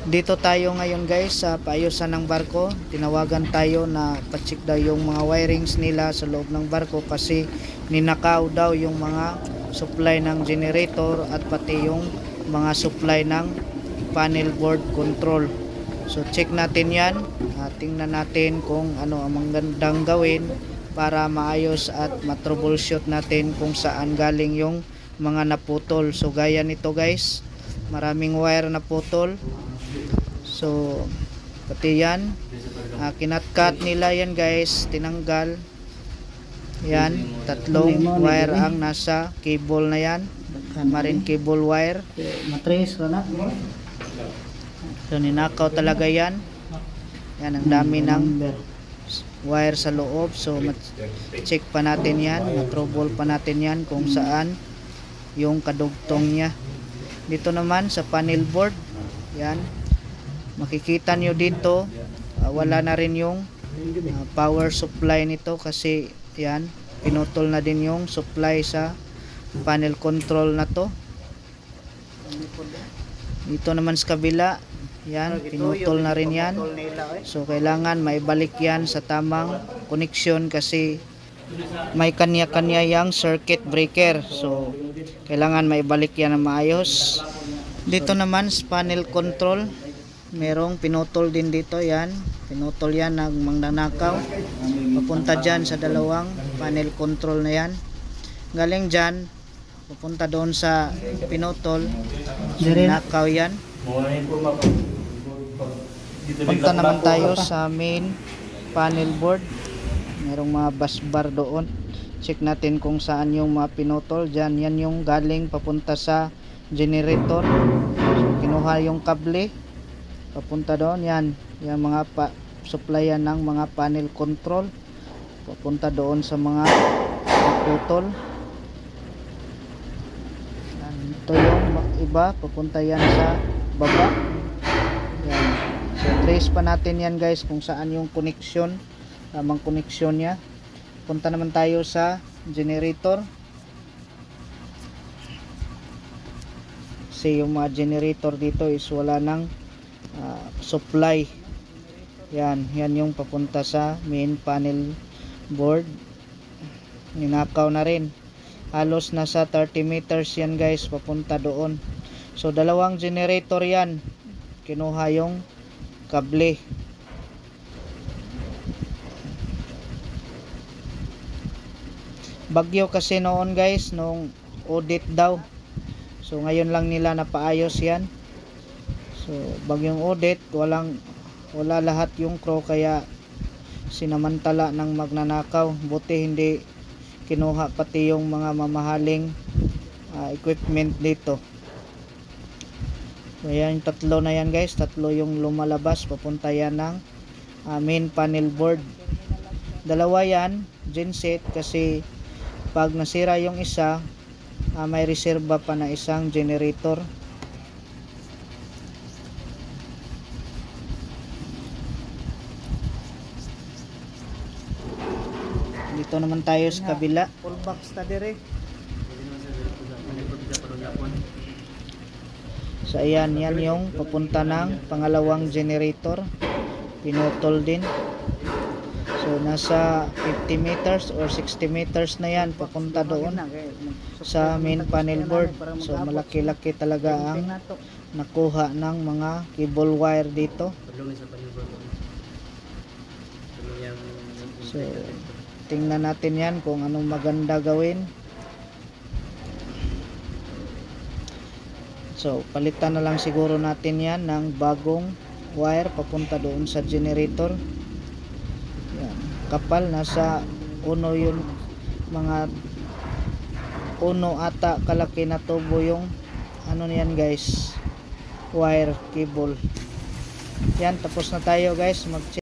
Dito tayo ngayon guys sa paayusan ng barko. Tinawagan tayo na pa-check daw yung mga wirings nila sa loob ng barko kasi ninakaw daw yung mga supply ng generator at pati yung mga supply ng panel board control. So check natin yan. Tingnan natin kung ano ang magandang gawin para maayos at matroubleshoot natin kung saan galing yung mga naputol. So gaya nito guys, maraming wire na putol. So pati yan, kinat-cut nila yan guys, tinanggal yan. Tatlong wire ang nasa cable na yan, marine cable wire. Matrace ka na. So ninakaw talaga yan. Yan ang dami ng wire sa loob. So check pa natin yan, matrouble pa natin yan kung saan yung kadugtong niya. Dito naman sa panel board, yan makikita nyo dito, wala na rin yung power supply nito kasi yan, pinutol na din yung supply sa panel control na to. Dito naman sa kabila, yan, pinutol na rin yan. So kailangan maibalik yan sa tamang connection kasi may kanya-kanya yang circuit breaker. So kailangan maibalik yan na maayos. Dito naman sa panel control, merong pinutol din dito. Yan, pinutol yan ng mangnanakaw papunta dyan sa dalawang panel control na yan. Galing dyan papunta doon sa pinutol, nakaw yan. Punta naman tayo sa main panel board. Merong mga bus bar doon. Check natin kung saan yung mga pinutol. Dyan, yan yung galing papunta sa generator. So kinuha yung kable papunta doon. Yan, yung mga supplyan ng mga panel control papunta doon sa mga putol. Yan, ito yung iba papunta yan sa baba. Yan. So trace pa natin yan guys kung saan yung connection, tamang connection nya. Punta naman tayo sa generator. Kasi yung mga generator dito is wala ng supply. Yan, yan yung papunta sa main panel board. Ninakaw na rin. Halos nasa 30 meters yan guys papunta doon. So dalawang generator yan. Kinuha yung kable. Bagyo kasi noon guys, nung audit daw. So ngayon lang nila napaayos yan. So bagyong audit, wala lahat yung crew kaya sinamantala ng magnanakaw. Buti hindi kinuha pati yung mga mamahaling equipment dito. So yan, tatlo na yan guys, tatlo yung lumalabas papunta yan ng main panel board. Dalawa yan genset kasi pag nasira yung isa, may reserba pa na isang generator. Dito naman tayo sa kabila. Full box ta dire. So ayan, yan yung papunta ng pangalawang generator. Pinutol din. So nasa 50 meters or 60 meters na yan papunta doon sa main panel board. So malaki-laki talaga ang nakuha ng mga cable wire dito. So tingnan natin yan kung anong maganda gawin. So palitan na lang siguro natin yan ng bagong wire papunta doon sa generator. Yan, kapal, nasa uno yung mga uno ata kalaki na tubo yung ano niyan guys, wire cable. Yan, tapos na tayo guys mag-check.